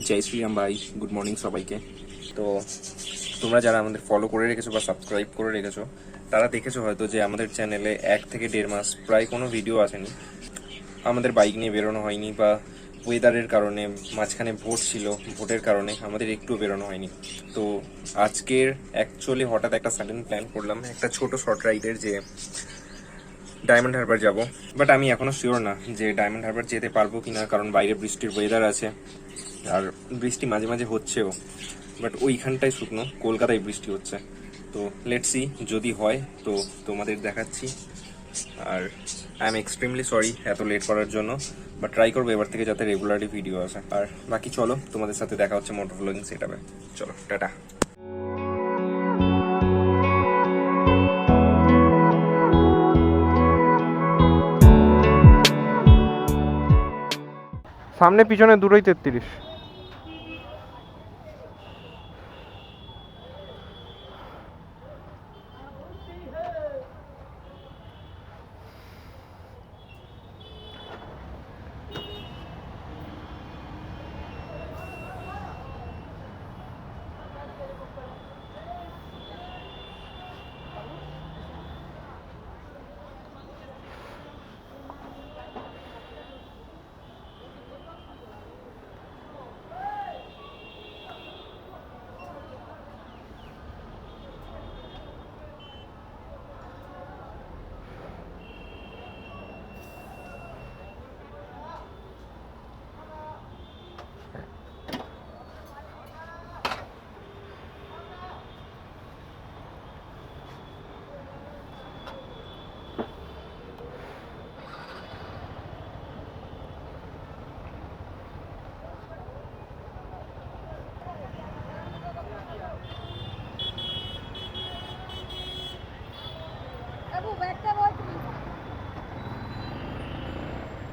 জয় শ্রীরাম ভাই, good morning সবাইকে। তো তোমরা যারা আমাদের ফলো করে রেখেছো বা সাবস্ক্রাইব করে রেখেছো তারা দেখেছো হয়তো যে আমাদের চ্যানেলে 1 থেকে 1.5 মাস প্রায় কোনো ভিডিও আসেনি। আমাদের বাইক নিয়ে বেরোনো হয়নি বা ওয়েদারের কারণে, মাঝখানে ভোট ছিল, ভোটের কারণে আমাদের একটু বেরোনো হয়নি। তো আজকের অ্যাকচুয়ালি হঠাৎ একটা সাডেন প্ল্যান করলাম একটা ছোট শর্ট রাইডের, যে ডায়মন্ড হারবার যাব। বাট আমি এখনও শিওর না যে ডায়মন্ড হারবার যেতে পারবো কিনা, কারণ বাইরে বৃষ্টির ওয়েদার আছে আর বৃষ্টি মাঝে মাঝে হচ্ছেও। বাট ওইখানটায় শুকনো, কলকাতায় বৃষ্টি হচ্ছে। তো লেটস সি, যদি হয় তো তোমাদের দেখাচ্ছি। আর আই এম এক্সট্রিমলি সরি এত লেট করার জন্য, বাট ট্রাই করবো এবার থেকে যাতে রেগুলারলি ভিডিও আসে। আর বাকি চলো, তোমাদের সাথে দেখা হচ্ছে মোটর ভ্লগিং সেটআপে। চলো, টাটা। সামনে পিছনে দুটোই 33।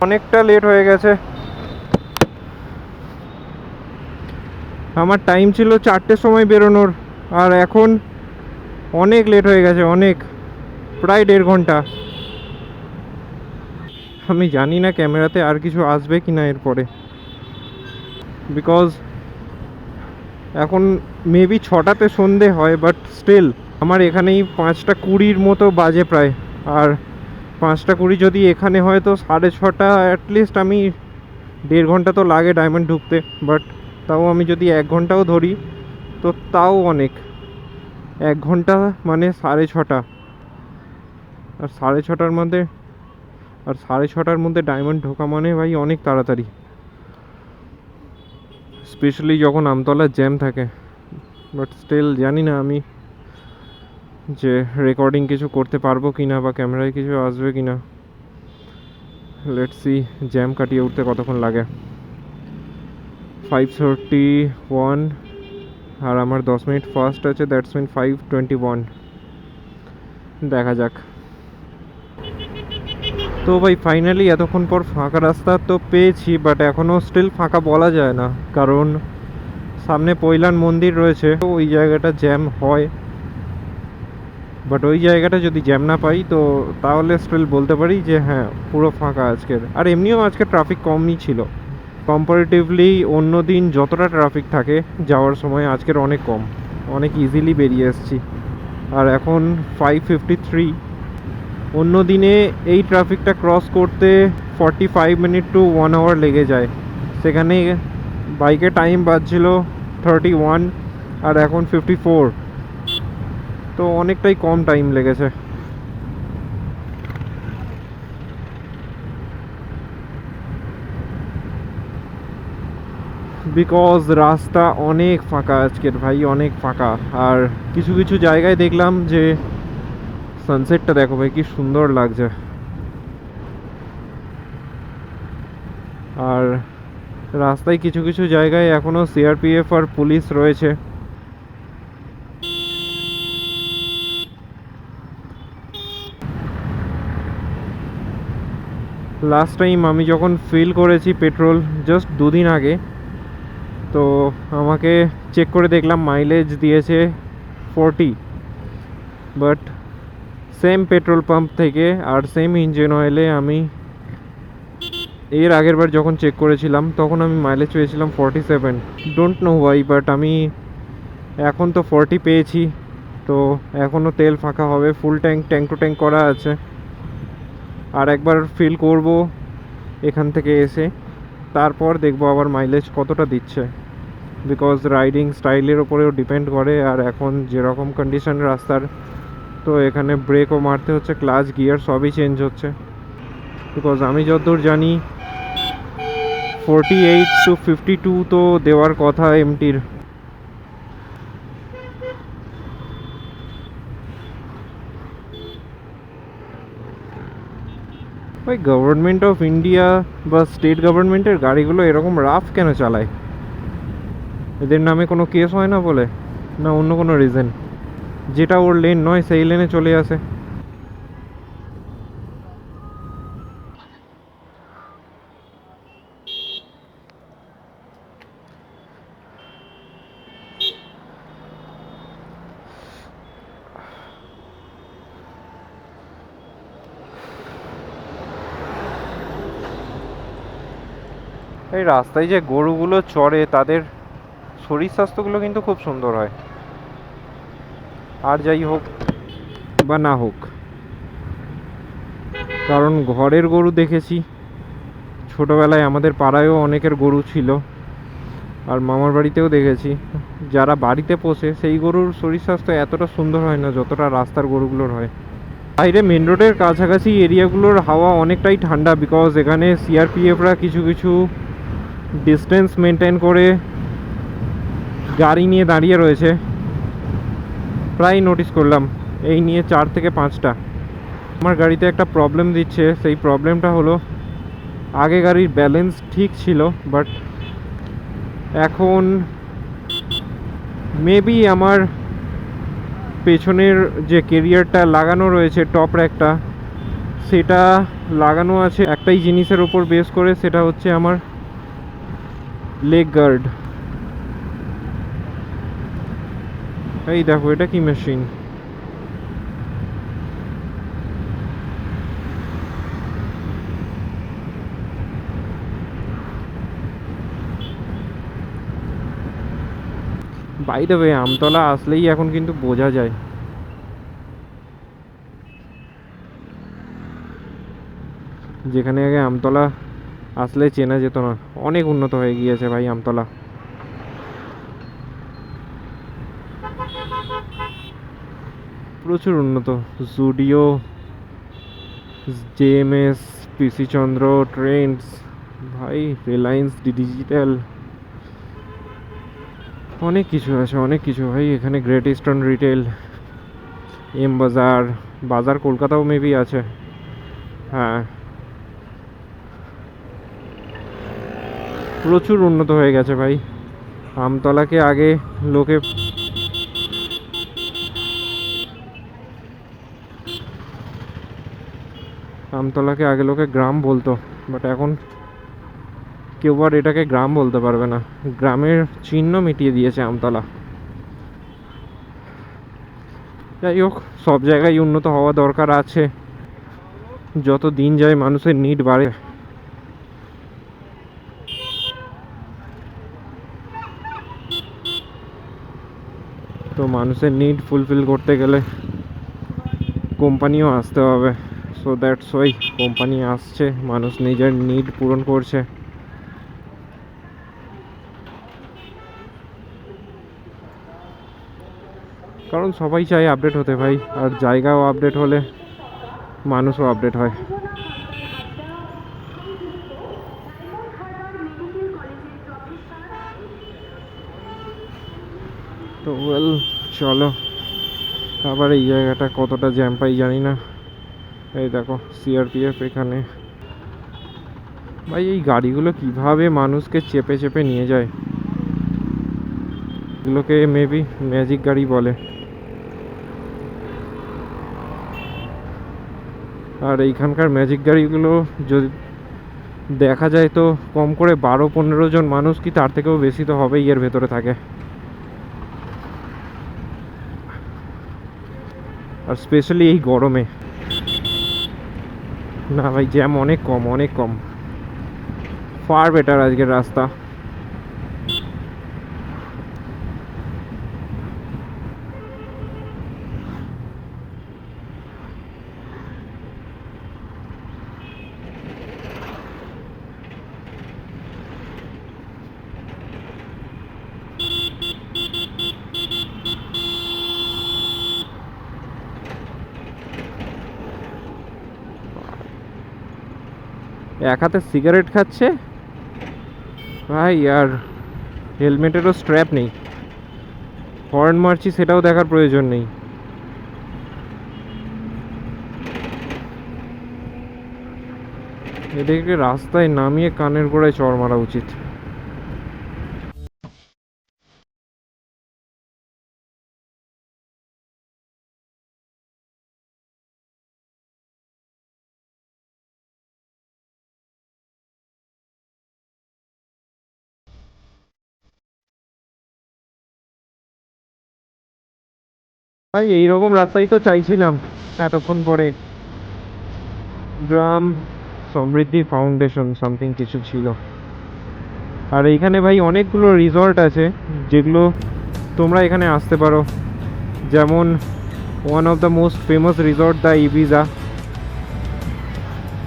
অনেকটা লেট হয়ে গেছে। আমার টাইম ছিল 4টের সময় বেরোনোর, আর এখন অনেক লেট হয়ে গেছে, অনেক, প্রায় 1.5 ঘন্টা। আমি জানি না ক্যামেরাতে আর কিছু আসবে কি না এরপরে, বিকজ এখন মেবি 6টাতে সন্ধে হয়, বাট স্টিল আমার এখানেই 5টা 20 মতো বাজে প্রায়। আর 5টা 20 যদি এখানে হয় তো 6:30 অ্যাটলিস্ট। আমি 1.5 ঘন্টা তো লাগে ডায়মন্ড ঢুকতে, বাট তাও আমি যদি 1 ঘন্টাও ধরি তো তাও অনেক। 1 ঘন্টা মানে 6:30, আর 6:30টার মধ্যে ডায়মন্ড ঢোকা মানে ভাই অনেক তাড়াতাড়ি, স্পেশালি যখন আমতলার জ্যাম থাকে। বাট স্টিল জানি না আমি যে রেকর্ডিং কিছু করতে পারবো কি না বা ক্যামেরায় কিছু আসবে কি না। লেটস সি জ্যাম কাটিয়ে উঠতে কতক্ষণ লাগে। 5:31, আর আমার 10 মিনিট ফার্স্ট আছে, দ্যাটস মিন 5:21। দেখা যাক। তো ভাই ফাইনালি এতক্ষণ পর ফাঁকা রাস্তা তো পেয়েছি, বাট এখনও স্টিল ফাঁকা বলা যায় না, কারণ সামনে পৈলান মন্দির রয়েছে, তো ওই জায়গাটা জ্যাম হয়। বাট ওই জায়গাটা যদি জ্যাম না পাই তো তাহলে স্টিল বলতে পারি যে হ্যাঁ পুরো ফাঁকা আজকের। আর এমনিও আজকে ট্রাফিক কমই ছিল, কম্পারেটিভলি অন্য দিন যতটা ট্রাফিক থাকে যাওয়ার সময় আজকের অনেক কম, অনেক ইজিলি বেরিয়ে এসেছি। আর এখন 5:53। অন্য দিনে এই ট্রাফিকটা ক্রস করতে 45 মিনিট টু 1 আওয়ার লেগে যায়, সেখানে বাইকে টাইম বাজছিল 31 আর এখন 54, তো অনেকটাই কম টাইম লেগেছে। বিকজ রাস্তা অনেক ফাঁকা আজকের ভাই, অনেক ফাঁকা। আর কিছু কিছু জায়গায় দেখলাম যে সানসেটটা দেখো ভাই কি সুন্দর লাগছে। আর রাস্তায় কিছু কিছু জায়গায় এখনও সিআরপিএফ আর পুলিশ রয়েছে। লাস্ট টাইম আমি যখন ফিল করেছি পেট্রোল জাস্ট 2 দিন আগে, তো আমাকে চেক করে দেখলাম মাইলেজ দিয়েছে 40, বাট সেম পেট্রোল পাম্প থেকে আর সেম ইঞ্জিন অয়েলে আমি এর আগের বার যখন চেক করেছিলাম তখন আমি মাইলেজ পেয়েছিলাম 47। ডোন্ট নো ওয়াই, বাট আমি এখন তো 40 পেয়েছি। তো এখনও তেল ফাঁকা হবে, ফুল ট্যাঙ্ক টু ট্যাঙ্ক করা আছে। আর একবার ফিল করব এখান থেকে এসে, তারপর দেখবো আবার মাইলেজ কতটা দিচ্ছে। বিকজ রাইডিং স্টাইলের ওপরেও ডিপেন্ড করে, আর এখন যেরকম কন্ডিশন রাস্তার, তো এখানে ব্রেকও মারতে হচ্ছে, ক্লাচ গিয়ার সবই চেঞ্জ হচ্ছে। বিকজ আমি যতদূর জানি 48 to 52 তো দেওয়ার কথা এমটির। ভাই গভর্নমেন্ট অফ ইন্ডিয়া বা স্টেট গভর্নমেন্টের গাড়িগুলো এরকম রাফ কেন চালায়? এদের নামে কোনো কেস হয় না বলে, না অন্য কোনো রিজন? যেটা ওর লেন নয় সেই লেনে চলে আসে। এই রাস্তায় যে গরুগুলো চড়ে তাদের শরীর স্বাস্থ্যগুলো কিন্তু খুব সুন্দর হয়। আর যাই হোক বা না হোক, কারণ ঘরের গরু দেখেছি, ছোটোবেলায় আমাদের পাড়ায়ও অনেকের গরু ছিল, আর মামার বাড়িতেও দেখেছি। যারা বাড়িতে পোষে সেই গরুর শরীর স্বাস্থ্য এতটা সুন্দর হয় না যতটা রাস্তার গরুগুলোর হয়। বাইরে মেন রোডের কাছাকাছি এরিয়াগুলোর হাওয়া অনেকটাই ঠান্ডা, বিকজ এখানে সিআরপিএফরা কিছু কিছু ডিস্টেন্স মেনটেন করে গাড়ি নিয়ে দাঁড়িয়ে রয়েছে। প্রায় নোটিস করলাম এই নিয়ে 4 থেকে 5টা। আমার গাড়িতে একটা প্রবলেম দিচ্ছে, সেই প্রবলেমটা হলো আগে গাড়ির ব্যালেন্স ঠিক ছিল, বাট এখন মেবি আমার পেছনের যে কেরিয়ারটা লাগানো রয়েছে টপ র্যাকটা, সেটা লাগানো আছে একটাই জিনিসের উপর বেস করে, সেটা হচ্ছে আমার লেগ গার্ড। এই দেখো এটা কি machine! By the way, Amtala আসলেই এখন কিন্তু বোঝা যায়। যেখানে আগে আমতলা আসলে চেনা যেত না, অনেক উন্নত হয়ে গিয়েছে ভাই আমতলা। প্রচুর উন্নত। জুডিও, জেএমএস, পিসি চন্দ্র, ট্রেন্ডস, ভাই রিলায়েন্স ডিজিটাল, অনেক কিছু আছে, অনেক কিছু ভাই এখানে। গ্রেট ইস্টার্ন রিটেল, এম বাজার, বাজার কলকাতাও মেবি আছে। হ্যাঁ, প্রচুর উন্নত হয়ে গেছে ভাই। আমতলাকে আগে লোকে লোকে গ্রাম বলতো, বাট এখন কেউ আর এটাকে গ্রাম বলতে পারবে না। গ্রামের চিহ্ন মিটিয়ে দিয়েছে আমতলা। যাই হোক, সব জায়গায় উন্নত হওয়া দরকার আছে। যত দিন যায় মানুষের নিড বাড়ে। তো মানুষের নিড ফুলফিল করতে গেলে কোম্পানিও আসতে হবে। সো দ্যাটস ওয়াই কোম্পানি আসছে, মানুষ নিজের নিড পূরণ করছে। কারণ সবাই চায় আপডেট হতে ভাই, আর জায়গাও আপডেট হলে মানুষও আপডেট হয়। তো ওয়েল, চলো। আবার এই জায়গাটা কতটা জ্যাম পাই জানি না। এই দেখো সিআরপিএফ এখানে। ভাই এই গাড়িগুলো কিভাবে মানুষকে চেপে চেপে নিয়ে যায়! এগুলোকে মেবি ম্যাজিক গাড়ি বলে। আর এইখানকার ম্যাজিক গাড়িগুলো যদি দেখা যায় তো কম করে 12-15 জন মানুষ, কি তার থেকেও বেশি তো হবেই এর ভেতরে থাকে। আর স্পেশালি এই গরমে। না ভাই, জ্যাম অনেক কম, অনেক কম। ফার বেটার আজকের রাস্তা। এক হাতে সিগারেট খাচ্ছে ভাই, আর হেলমেটেরও স্ট্র্যাপ নেই। হর্ন মারছি সেটাও দেখার প্রয়োজন নেই। এদেরকে রাস্তায় নামিয়ে কানের গোড়ায় চড় মারা উচিত। ভাই এইরকম রাস্তাই তো চাইছিলাম এতক্ষণ পরে। গ্রাম সমৃদ্ধি ফাউন্ডেশন সামথিং কিছু ছিল। আর এইখানে ভাই অনেকগুলো রিসর্ট আছে যেগুলো তোমরা এখানে আসতে পারো। যেমন one of the most famous resort the Ibiza,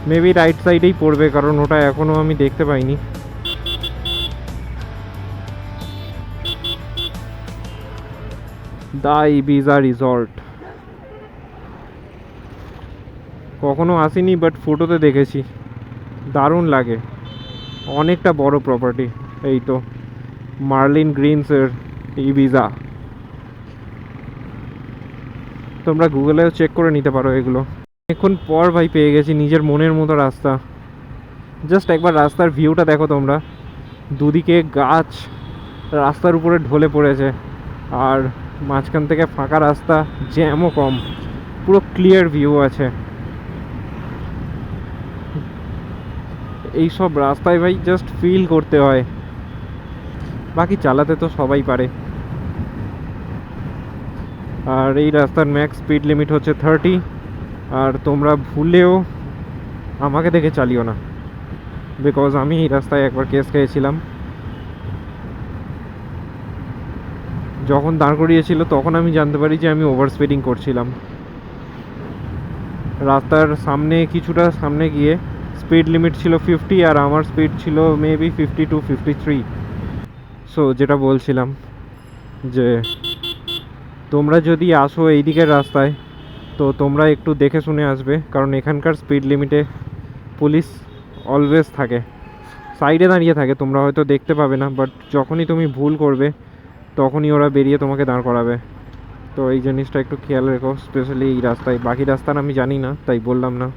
maybe right সাইডেই পড়বে কারণ ওটা এখনও আমি দেখতে পাইনি। দ্য ইবিজা রিসর্ট কখনো আসিনি, বাট ফটোতে দেখেছি, দারুণ লাগে। অনেকটা বড় প্রপার্টি। এই তো মার্লিন গ্রিনসের ইবিজা, তোমরা গুগলেও চেক করে নিতে পারো এগুলো। অনেকক্ষণ পর ভাই পেয়ে গেছি নিজের মনের মতো রাস্তা। জাস্ট একবার রাস্তার ভিউটা দেখো তোমরা, দুদিকে গাছ রাস্তার উপরে ঢলে পড়েছে, আর মাঝখান থেকে ফাঁকা রাস্তা, জ্যামও কম, পুরো ক্লিয়ার ভিউ আছে। এইসব রাস্তায় ভাই জাস্ট ফিল করতে হয়, বাকি চালাতে তো সবাই পারে। আর এই রাস্তার ম্যাক্স স্পিড লিমিট হচ্ছে 30। আর তোমরা ভুলেও আমাকে দেখে চালিও না, বিকজ আমি এই রাস্তায় একবার কেস খেয়েছিলাম। যখন দাঁড় করিয়েছিল তখন আমি জানতে পারি যে আমি ওভার স্পিডিং করছিলাম। রাস্তার সামনে কিছুটা সামনে গিয়ে স্পিড লিমিট ছিল 50 আর আমার স্পিড ছিল মেবি 52-53। সো যেটা বলছিলাম যে তোমরা যদি আসো এই দিকের রাস্তায় তো তোমরা একটু দেখে শুনে আসবে, কারণ এখানকার স্পিড লিমিটে পুলিশ অলওয়েজ থাকে, সাইডে দাঁড়িয়ে থাকে, তোমরা হয়তো দেখতে পাবে না, বাট যখনই তুমি ভুল করবে তখনই ওরা বেরিয়ে তোমাকে দাঁড় করাবে। তো এই জিনিসটা একটু খেয়াল রেখো, স্পেশালি এই রাস্তায়। বাকি রাস্তার আমি জানি না, তাই বললাম না।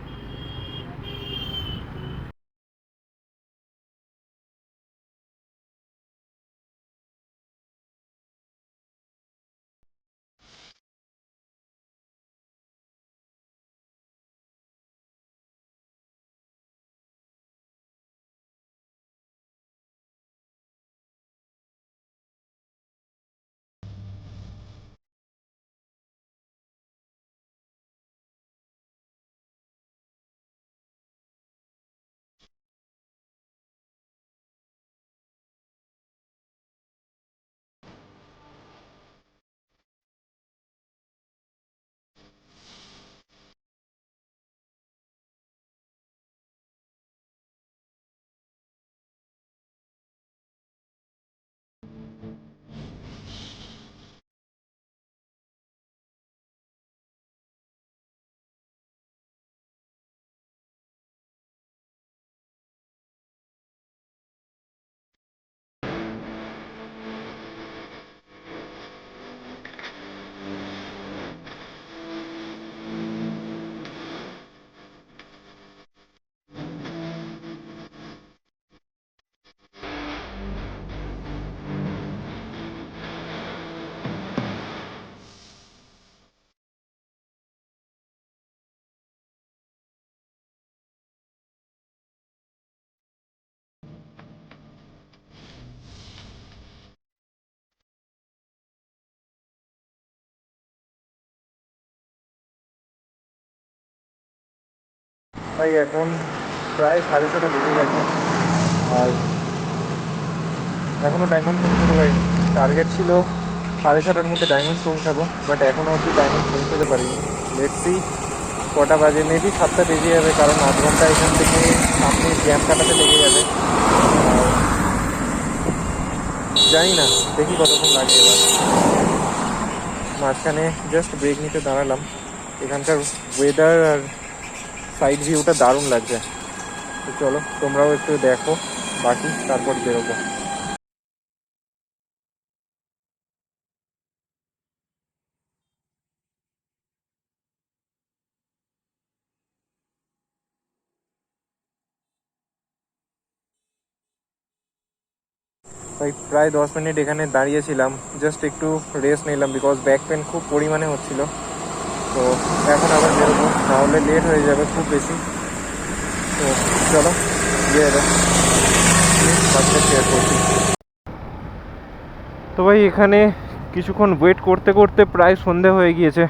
ভাই এখন প্রায় 6:30 বেজে গেছে। আর এখনও ডায়মন্ড পৌঁছাতে পারিনি। টার্গেট ছিল 6:30টার মধ্যে ডায়মন্ড পৌঁছাবো, বাট এখনও অবধি ডায়মন্ড পৌঁছাতে পারিনি। লেটস সি কটা বাজে, মেবি 7টা বেজে যাবে, কারণ 8 ঘন্টা এখান থেকে সামনে জ্যাম কাটাতে লেগে যাবে। জানি না, দেখি কতক্ষণ লাগে। এবার মাঝখানে জাস্ট ব্রেক নিতে দাঁড়ালাম। এখানকার ওয়েদার আর সাইড ভিউটা দারুণ লাগছে। তো চলো তোমরাও একটু দেখো বাকি, তারপর বেরোবো। তাই প্রায় 10 মিনিট এখানে দাঁড়িয়েছিলাম, জাস্ট একটু রেস্ট নিলাম, বিকজ ব্যাক পেন খুব পরিমাণে হচ্ছিল। তো এখন আবার বেরোবো, নাহলে লেট হয়ে যাবে খুব বেশি। তো চলো গিয়ে শেয়ার করছি। তো ভাই এখানে কিছুক্ষণ ওয়েট করতে করতে প্রায় সন্ধে হয়ে গিয়েছে,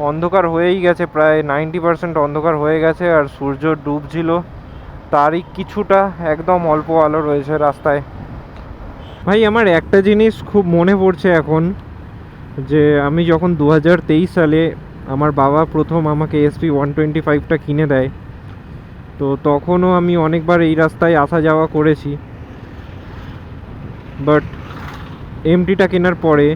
অন্ধকার হয়েই গেছে, প্রায় 90% অন্ধকার হয়ে গেছে। আর সূর্য ডুবছিল, তারই কিছুটা একদম অল্প আলো রয়েছে রাস্তায়। ভাই আমার একটা জিনিস খুব মনে পড়ছে এখন, যে আমি যখন 2023 সালে আমার বাবা প্রথম আমাকে SP 125টা কিনে দেয়, তো তখনও আমি অনেকবার এই রাস্তায় আসা যাওয়া করেছি। বাট MT-টা কেনার পরে,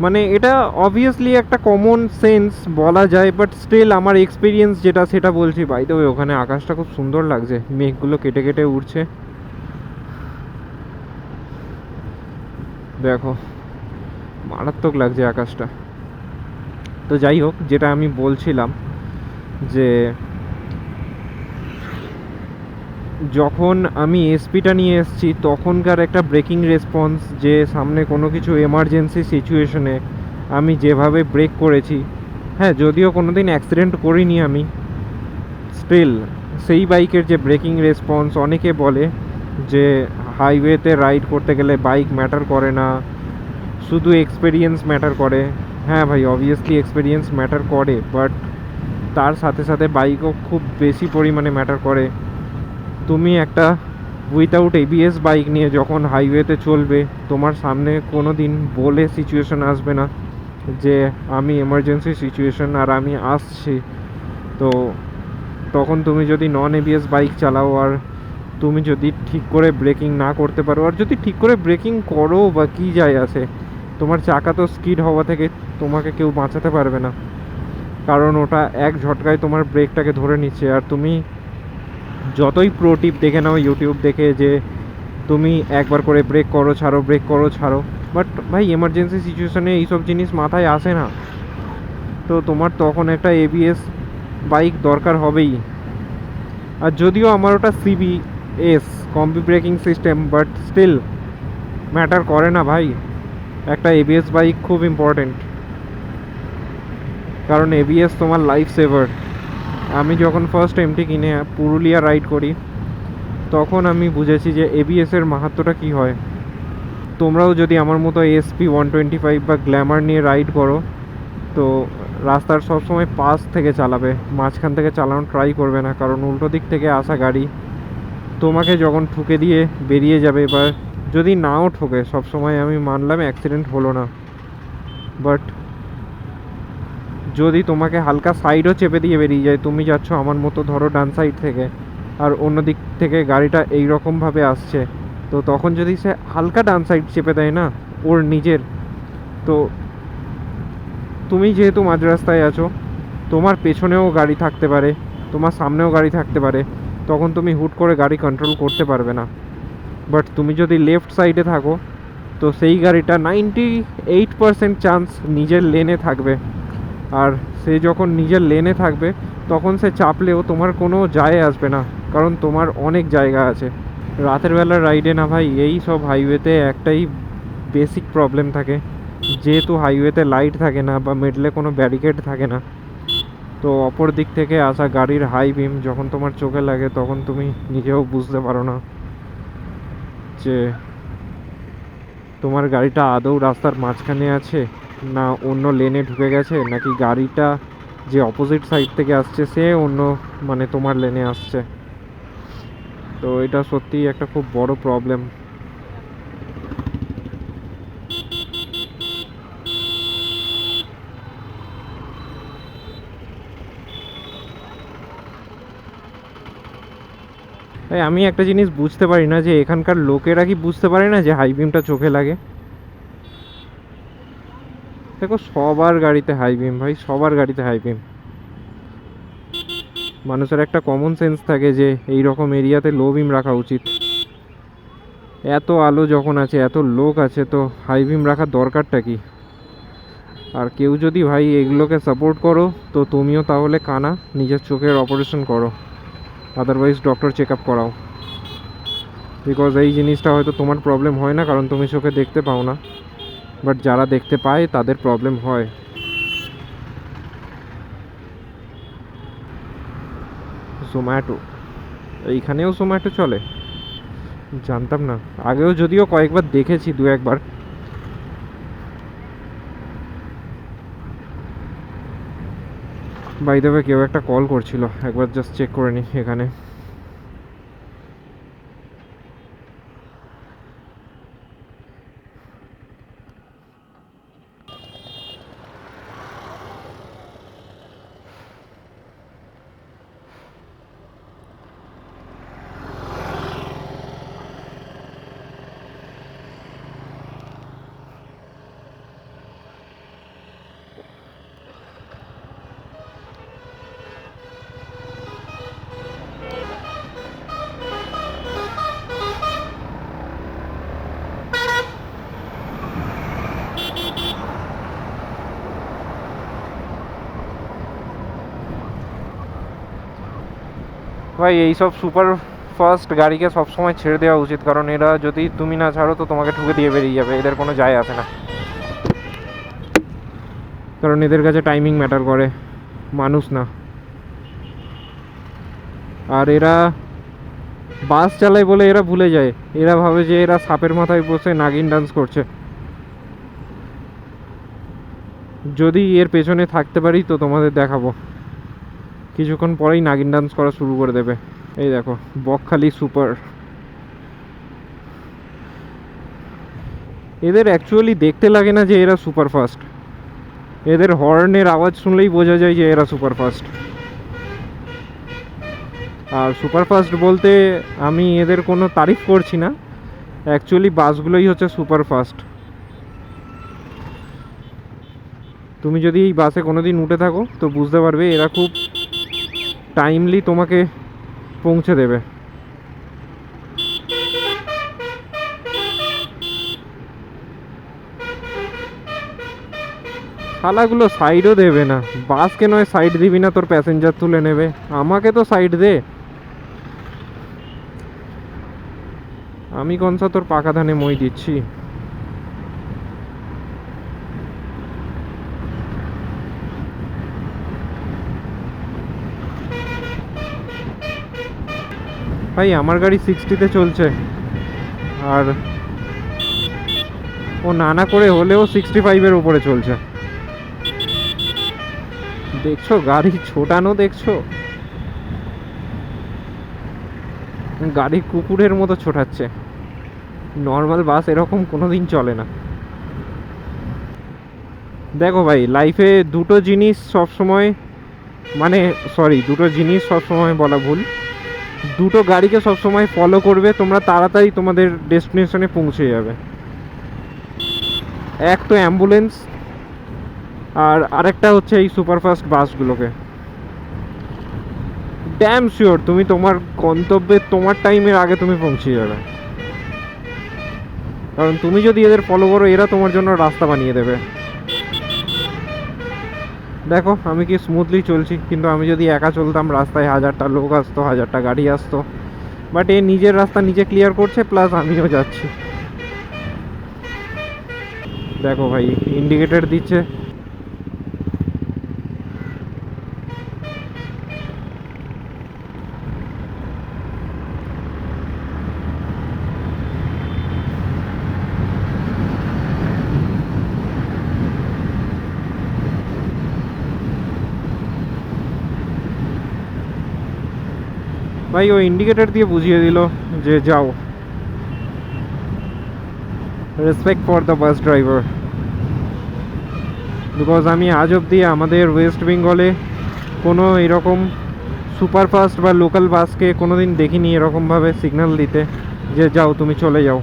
মানে এটা অবভিয়াসলি একটা কমন সেন্স বলা যায়, বাট স্টিল আমার এক্সপিরিয়েন্স যেটা সেটা বলছি। বাই দ্য ওয়ে, ওখানে আকাশটা খুব সুন্দর লাগছে, মেঘগুলো কেটে কেটে উঠছে, দেখো মারাত্মক লাগছে আকাশটা। তো যাই হোক, যেটা আমি বলছিলাম, যে যখন আমি SPটা নিয়ে এসেছি তখনকার একটা ব্রেকিং রেসপন্স, যে সামনে কোনো কিছু এমার্জেন্সি সিচুয়েশনে আমি যেভাবে ব্রেক করেছি, হ্যাঁ যদিও কোনো দিন অ্যাক্সিডেন্ট করিনি আমি, স্টিল সেই বাইকের যে ব্রেকিং রেসপন্স, অনেকে বলে যে হাইওয়েতে রাইড করতে গেলে বাইক ম্যাটার করে না, শুধু এক্সপিরিয়েন্স ম্যাটার করে। হ্যাঁ ভাই, অবভিয়াসলি এক্সপিরিয়েন্স ম্যাটার করে, বাট তার সাথে সাথে বাইকও খুব বেশি পরিমাণে ম্যাটার করে। তুমি একটা উইথাউট ABS বাইক নিয়ে যখন হাইওয়েতে চলবে, তোমার সামনে কোনো দিন বলে সিচুয়েশন আসবে না যে আমি এমার্জেন্সি সিচুয়েশন আর আমি আসছি। তো তখন তুমি যদি ABS বাইক চালাও, আর তুমি যদি ঠিক করে ব্রেকিং না করতে পারো, আর যদি ঠিক করে ব্রেকিং করো বা কী যায় আসে, তোমার চাকা তো স্কিড হওয়া থেকে তোমাকে কেউ বাঁচাতে পারবে না, কারণ ওটা এক ঝটকায় তোমার ব্রেকটাকে ধরে নিচ্ছে। আর তুমি যতই প্রো টিপ দেখে নাও ইউটিউব দেখে, যে তুমি একবার করে ব্রেক করো ছাড়ো, ব্রেক করো ছাড়ো, বাট ভাই এমার্জেন্সি সিচুয়েশনে এইসব জিনিস মাথায় আসে না। তো তোমার তখন একটা ABS বাইক দরকার হবেই। আর যদিও আমার ওটা CBS combi braking system, but still matter করে না ভাই, একটা ABS বাইক খুব ইম্পর্টেন্ট, কারণ ABS তোমার লাইফ সেভার। আমি যখন ফার্স্ট MT কিনে পুরুলিয়া রাইড করি, তখন আমি বুঝেছি যে ABS-এর মাহাত্ম্যটা কী হয়। তোমরাও যদি আমার মতো SP 125 বা গ্ল্যামার নিয়ে রাইড করো, তো রাস্তার সবসময় পাশ থেকে চালাবে, মাঝখান থেকে চালানো ট্রাই করবে না, কারণ উল্টো দিক থেকে আসা গাড়ি তোমাকে যখন ঠুকে দিয়ে বেরিয়ে যাবে, বা যদি নাও ঠোকে, সবসময় আমি মানলাম অ্যাক্সিডেন্ট হলো না, বাট যদি তোমাকে হালকা সাইডও চেপে দিয়ে বেরিয়ে যায়, তুমি যাচ্ছ আমার মতো ধরো ডান সাইড থেকে, আর অন্য দিক থেকে গাড়িটা এই রকমভাবে আসছে, তো তখন যদি সে হালকা ডান সাইড চেপে দেয় না ওর নিজের, তো তুমি যেহেতু মাঝ রাস্তায় আছো, তোমার পেছনেও গাড়ি থাকতে পারে, তোমার সামনেও গাড়ি থাকতে পারে, তখন তুমি হুট করে গাড়ি কন্ট্রোল করতে পারবে না। বাট তুমি যদি লেফট সাইডে থাকো, তো সেই গাড়িটা 98% চান্স নিজের লেনে থাকবে, আর সে যখন নিজের লেনে থাকবে তখন সে চাপলেও তোমার কোনো যায় আসবে না, কারণ তোমার অনেক জায়গা আছে। রাতের বেলা রাইডে না ভাই, এই সব হাইওয়েতে একটাই বেসিক প্রবলেম থাকে, যেহেতু হাইওয়েতে লাইট থাকে না বা মিডলে কোনো ব্যারিকেড থাকে না, তো অপর দিক থেকে আসা গাড়ির হাই বিম যখন তোমার চোখে লাগে, তখন তুমি নিজেও বুঝতে পারো না যে তোমার গাড়িটা আদৌ রাস্তার মাঝখানে আছে, না অন্য লেনে ঢুকে গেছে, নাকি গাড়িটা যে অপোজিট সাইড থেকে আসছে সে অন্য, মানে তোমার লেনে আসছে। তো এটা সত্যিই একটা খুব বড় প্রবলেম। তাই আমি একটা জিনিস বুঝতে পারি না যে এখানকার লোকেরা কি বুঝতে পারে না যে হাই বিমটা চোখে লাগে। দেখো সবার গাড়িতে হাই বিম ভাই, সবার গাড়িতে হাই বিম। মানুষের একটা কমন সেন্স থাকে যে এই রকম এরিয়াতে লো বিম রাখা উচিত। এত আলো যখন আছে, এত লোক আছে, তো হাই বিম রাখার দরকারটা কি? আর কেউ যদি ভাই এগুলোকে সাপোর্ট করো তো তুমিও তাহলে কানা, নিজের চোখের অপারেশন করো, আদারওয়াইজ ডক্টর চেক আপ করাও। বিকজ এই জিনিসটা হয়তো তোমার প্রবলেম হয় না কারণ তুমি চোখে দেখতে পাও না, বাট যারা দেখতে পায় তাদের প্রবলেম হয়। জোম্যাটো, এইখানেও জোম্যাটো চলে? জানতাম না, আগেও যদিও কয়েকবার দেখেছি, দু একবার। বাই দ্য ওয়ে কেউ একটা কল করছিল, একবার জাস্ট চেক করে নি এখানে। ভাই এইসব সুপার ফাস্ট গাড়িকে সবসময় ছেড়ে দেওয়া উচিত, কারণ এরা যদি তুমি না ছাড়ো তো তোমাকে ঠুকে দিয়ে বেরিয়ে যাবে, এদের কোনো যায় আসে না। কারণ এদের কাছে টাইমিং ম্যাটার করে, মানুষ না। আর এরা বাস চালায় বলে এরা ভুলে যায়, এরা ভাবে যে এরা সাপের মাথায় বসে নাগিন ডান্স করছে। যদি এর পেছনে থাকতে পারি তো তোমাদের দেখাবো, কিছুক্ষণ পরেই নাগিন ডান্স করা শুরু করে দেবে। এই দেখো বকখালি সুপার। এদের অ্যাকচুয়ালি দেখতে লাগে না যে এরা সুপার ফাস্ট, এদের হর্নের আওয়াজ শুনলেই বোঝা যায় যে এরা সুপার ফাস্ট। আর সুপার ফাস্ট বলতে আমি এদের কোনো তারিফ করছি না, অ্যাকচুয়ালি বাসগুলোই হচ্ছে সুপার ফাস্ট। তুমি যদি এই বাসে কোনো দিন উঠে থাকো তো বুঝতে পারবে এরা খুব টাইমলি তোমাকে পৌঁছে দেবে। শালাগুলো সাইডও দেবে না, বাসকে নয় সাইড দিবি না, তোর প্যাসেঞ্জার তুলে নেবে, আমাকে তো সাইড দে। আমি কোনসা তোর পাকা ধানে মই দিচ্ছি? ভাই আমার গাড়ি 60-তে চলছে, আর ও নানা করে হলেও 65-এর উপরে চলছে। দেখছো গাড়ি ছোটানো, দেখছো গাড়ি কুকুরের মতো ছোটাচ্ছে। নর্মাল বাস এরকম কোনোদিন চলে না। দেখো ভাই লাইফে দুটো জিনিস সবসময়, মানে সরি দুটো জিনিস সবসময় বলা ভুল, দুটো গাড়িকে সবসময় ফলো করবে তোমরা, তাড়াতাড়ি তোমাদের ডেস্টিনেশনে পৌঁছে যাবে। এক তো অ্যাম্বুলেন্স, আর আরেকটা হচ্ছে এই সুপারফাস্ট বাসগুলোকে। ড্যাম শিওর তুমি তোমার গন্তব্যে তোমার টাইমের আগে তুমি পৌঁছে যাবে, কারণ তুমি যদি এদের ফলো করো এরা তোমার জন্য রাস্তা বানিয়ে দেবে। দেখো আমি কি স্মুথলি চলছি, কিন্তু আমি যদি একা চলতাম রাস্তায় 1000টা লোক আসতো, 1000টা গাড়ি আসতো। বাট এ নিজের রাস্তা নিজে ক্লিয়ার করছে, প্লাস আমিও যাচ্ছি। দেখো ভাই ইন্ডিকেটর দিচ্ছে। ভাই ও ইন্ডিকেটর দিয়ে বুঝিয়ে দিল যে যাও। Respect for the bus driver, because আমি আজ অবধি আমাদের ওয়েস্ট বেঙ্গলে কোনো এরকম সুপারফাস্ট বা লোকাল বাসকে কোনো দিন দেখিনি এরকমভাবে সিগন্যাল দিতে যে যাও তুমি চলে যাও।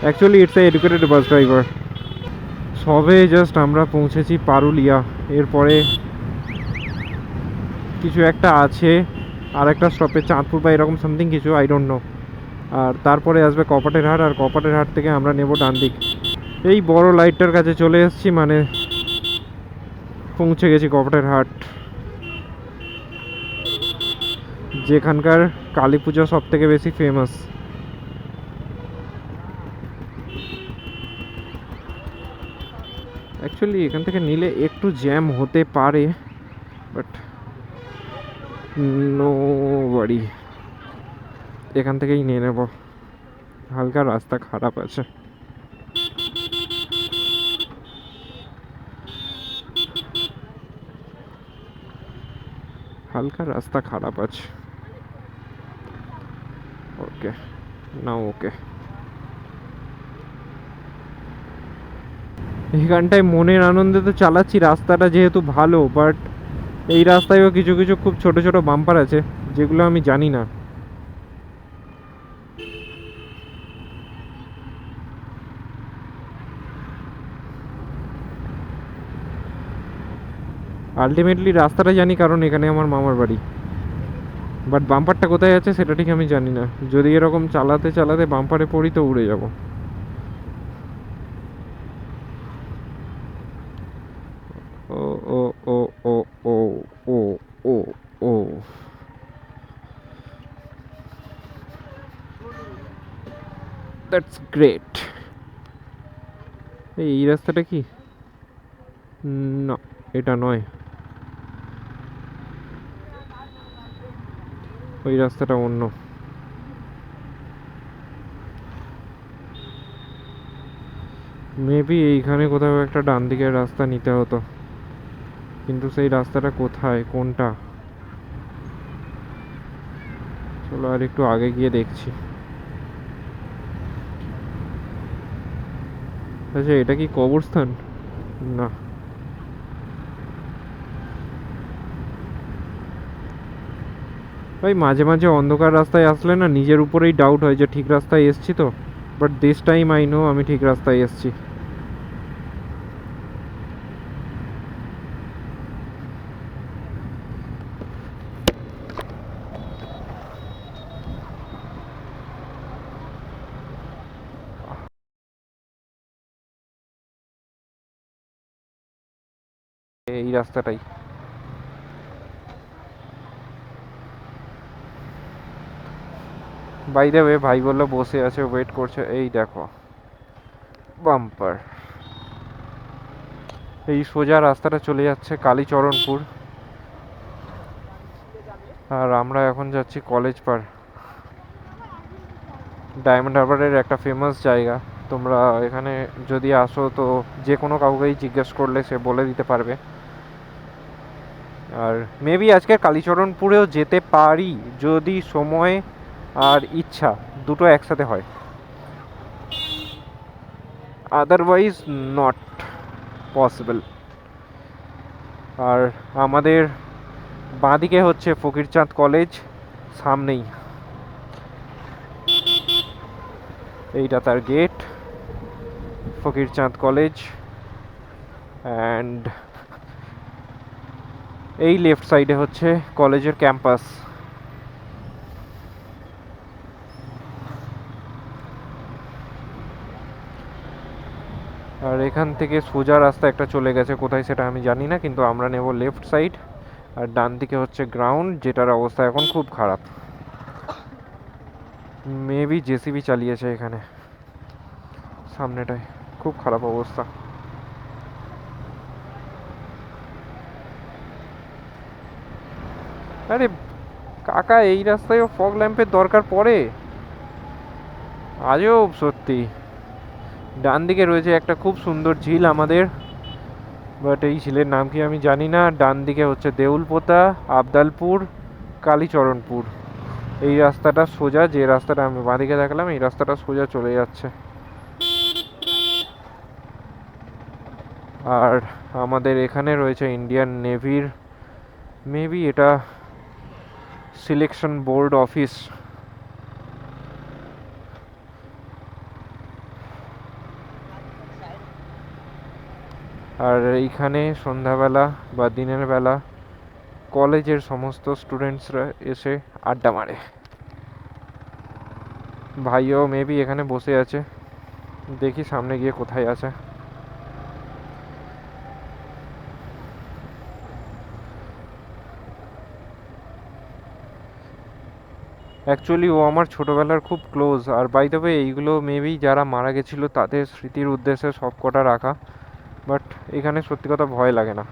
Actually it's a educated bus driver. সবে জাস্ট আমরা পৌঁছেছি পারুলিয়া, এরপরে কিছু একটা আছে আর একটা স্টপে চাঁদপুর বা এরকম সামথিং কিছু, আই ডোন্ট নো। আর তারপরে আসবে কপাটের হাট, আর কপাটের হাট থেকে আমরা নেব ডান দিক। এই বড় লাইটটার কাছে চলে এসেছি, মানে পৌঁছে গেছি কপাটের হাট, যেখানকার কালী পুজো সব থেকে বেশি ফেমাস। অ্যাকচুয়ালি এখান থেকে নিলে একটু জ্যাম হতে পারে, বাট নো ওয়ারি, এখান থেকেই নিয়ে নেব। হালকা রাস্তা খারাপ আছে। হালকা রাস্তা খারাপ আছে। ওকে, নাও ওকে। এখানটায় মনের আনন্দে তো চালাচ্ছি, রাস্তাটা যেহেতু ভালো, বাট এই রাস্তায়ও কিছু কিছু খুব ছোট ছোট বাম্পার আছে যেগুলো আমি জানি না। আলটিমেটলি রাস্তাটা জানি কারণ এখানে আমার মামার বাড়ি, বাট বাম্পারটা কোথায় আছে সেটা ঠিক আমি জানি না। যদি এরকম চালাতে চালাতে বাম্পারে পড়ি তো উড়ে যাব। ও ও ও ও ও ও ও ও দ্যাটস গ্রেট। এই রাস্তাটা কি? না, এটা নয়, ওই রাস্তাটা অন্য। মেবি এইখানে কোথাও একটা ডান দিকের রাস্তা নিতে হতো, কিন্তু সেই রাস্তাটা কোথায়, কোনটা? চলো আর একটু আগে গিয়ে দেখছি। আচ্ছা, এটা কি কবরস্থান? না। ভাই মাঝে মাঝে অন্ধকার রাস্তায় আসলে না নিজের উপরেই ডাউট হয় যে ঠিক রাস্তায় এসছি তো, but this time I know আমি ঠিক রাস্তায় এসছি। এই রাস্তাটাই। বাই দ্য ওয়ে, ভাই বললো বসে আছে, ওয়েট করছে। এই দেখো বাম্পার। এই সোজা রাস্তাটা চলে যাচ্ছে কালীচরণপুর, আর আমরা এখন যাচ্ছি কলেজ পাড়। ডায়মন্ড হারবারের একটা ফেমাস জায়গা, তোমরা এখানে যদি আসো তো যে কোনো কাউকেই জিজ্ঞেস করলে সে বলে দিতে পারবে। আর মেবি আজকে কালীচরণপুরেও যেতে পারি যদি সময় আর ইচ্ছা দুটো একসাথে হয়, আদারওয়াইজ নট পসিবল। আর আমাদের বাঁদিকে হচ্ছে ফকিরচাঁদ কলেজ, সামনেই এইটা তার গেট, ফকিরচাঁদ কলেজ। অ্যান্ড এই লেফট সাইডে হচ্ছে কলেজের ক্যাম্পাস। আর এখান থেকে সোজা রাস্তা একটা চলে গেছে, কোথায় সেটা আমি জানি না, কিন্তু আমরা নেব লেফট সাইড। আর ডান দিকে হচ্ছে গ্রাউন্ড, যেটার অবস্থা এখন খুব খারাপ। মেবি জেসিবি চালিয়েছে এখানে, সামনেটায় খুব খারাপ অবস্থা। আরে কাকা, এই রাস্তায়ও ফগ ল্যাম্পের দরকার পড়ে? আজব সত্যি। ডান দিকে রয়েছে একটা খুব সুন্দর ঝিল আমাদের, বাট এই ঝিলের নাম কি আমি জানি না। ডান দিকে হচ্ছে দেউলপোতা, আবদালপুর, কালীচরণপুর। এই রাস্তাটা সোজা, যে রাস্তাটা আমি বাঁদিকে দেখালাম এই রাস্তাটা সোজা চলে যাচ্ছে। আর আমাদের এখানে রয়েছে ইন্ডিয়ান নেভির, মেবি এটা সিলেকশন বোর্ড অফিস। আর এইখানে সন্ধ্যাবেলা বা দিনের বেলা কলেজের সমস্ত স্টুডেন্টসরা এসে আড্ডা মারে। ভাইও মেবি এখানে বসে আছে, দেখি সামনে গিয়ে কোথায় আছে। অ্যাকচুয়ালি ও আমার ছোটোবেলার খুব ক্লোজ। আর বাই দ্য ওয়ে এইগুলো মেবি যারা মারা গেছিলো তাদের স্মৃতির উদ্দেশ্যে সব কটা রাখা। বাট এখানে সত্যি কথা ভয় লাগে না,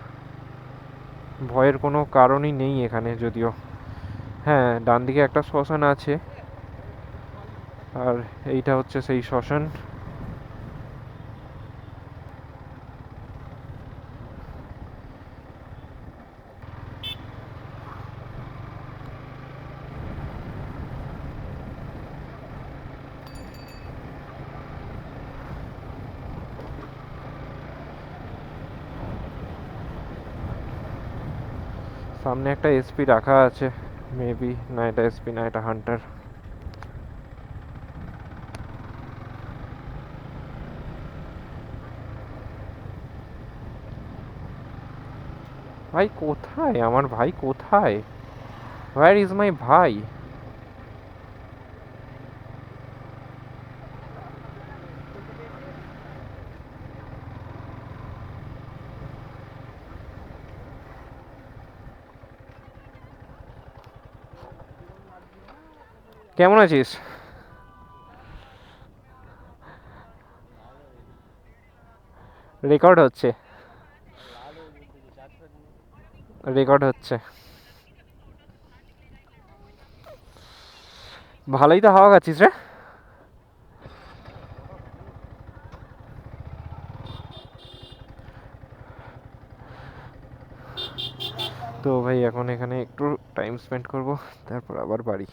ভয়ের কোনো কারণই নেই এখানে। যদিও হ্যাঁ, ডান দিকে একটা শ্মশান আছে, আর এইটা হচ্ছে সেই শ্মশান। সামনে একটা এসপি রাখা আছে, মেবি না এটা এসপি না, এটা হান্টার। ভাই কোথায় আমার ভাই, কোথায়? হোয়ার ইজ মাই ভাই? কেমন আছিস? রেকর্ড হচ্ছে, রেকর্ড হচ্ছে। ভালোই তো হাওয়া খাচ্ছিস রে। তো ভাই এখন এখানে একটু টাইম স্পেন্ড করব, তারপর আবার বাড়ি।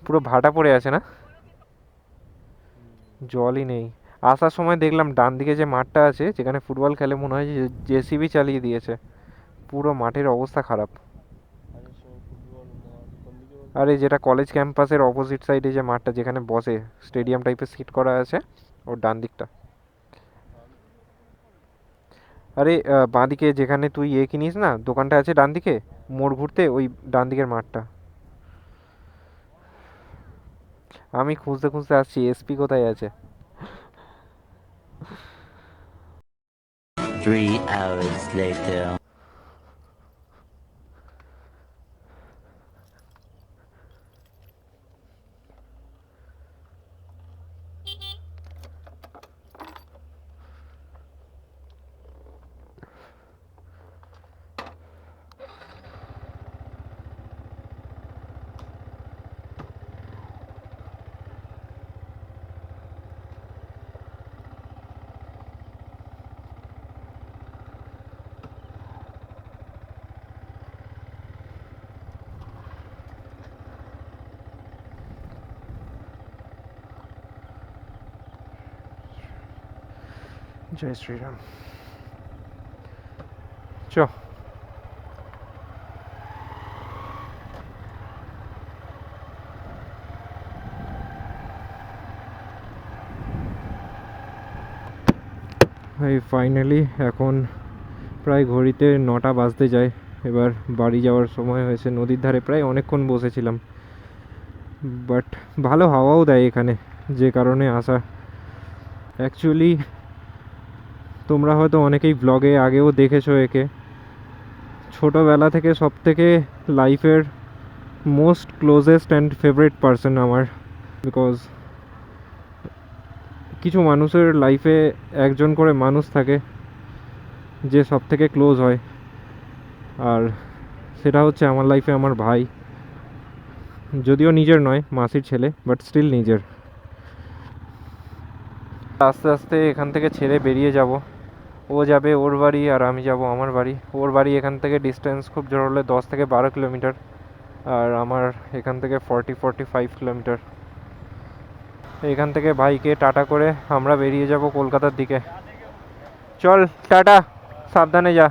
পুরো ভাটা পড়ে আছে না, জলই নেই। আসার সময় দেখলাম ডান দিকে যে মাঠটা আছে যেখানে ফুটবল খেলে, মনে হয় যে জেসিবি চালিয়ে দিয়েছে, পুরো মাঠের অবস্থা খারাপ। আরে যেটা কলেজ ক্যাম্পাসের অপোজিট সাইডে যে মাঠটা যেখানে বসে, স্টেডিয়াম টাইপের সিট করা আছে, ওর ডান দিকটা। আরে বাঁদিকে যেখানে তুই কিনিস না, দোকানটা আছে ডান দিকে, মোড় ঘুরতে ওই ডান দিকের মাঠটা। আমি খুঁজতে খুঁজতে আসছি এসপি কোথায় আছে। 3 hours later. জয় শ্রীরাম। চ ভাই ফাইনালি এখন প্রায় ঘড়িতে 9টা বাজতে যায়। এবার বাড়ি যাওয়ার সময় হয়েছে। নদীর ধারে প্রায় অনেকক্ষণ বসেছিলাম, বাট ভালো হাওয়াও দেয় এখানে, যে কারণে আসা। অ্যাকচুয়ালি তোমরা হয়তো অনেকেই ব্লগে আগেও দেখেছো একে। ছোটোবেলা থেকে সব থেকে লাইফের most closest and favourite person আমার, বিকজ কিছু মানুষের লাইফে একজন করে মানুষ থাকে যে সব থেকে ক্লোজ হয়, আর সেটা হচ্ছে আমার লাইফে আমার ভাই। যদিও নিজের নয়, মাসির ছেলে, বাট স্টিল নিজের। আস্তে আস্তে এখান থেকে ছেড়ে বেরিয়ে যাব। ও যাবে ওর বাড়ি আর আমি যাব আমার বাড়ি। ওর বাড়ি এখান থেকে ডিস্টেন্স খুব জোর হলে 10 থেকে 12 কিলোমিটার, আর আমার এখান থেকে 45 কিলোমিটার। এখান থেকে ভাইকে টাটা করে আমরা বেরিয়ে যাব কলকাতার দিকে। চল টাটা, সাবধানে যা।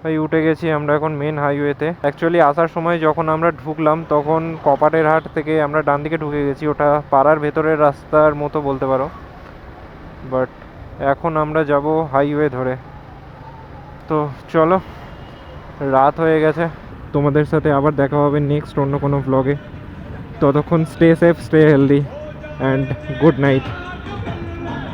ভাই উঠে গেছি আমরা এখন মেন হাইওয়েতে। অ্যাকচুয়ালি আসার সময় যখন আমরা ঢুকলাম তখন কপাটের হাট থেকে আমরা ডান দিকে ঢুকে গেছি, ওটা পাড়ার ভেতরের রাস্তার মতো বলতে পারো। বাট এখন আমরা যাব হাইওয়ে ধরে। তো চলো, রাত হয়ে গেছে। তোমাদের সাথে আবার দেখা হবে নেক্সট অন্য কোনো ব্লগে। ততক্ষণ stay safe, stay healthy and good night.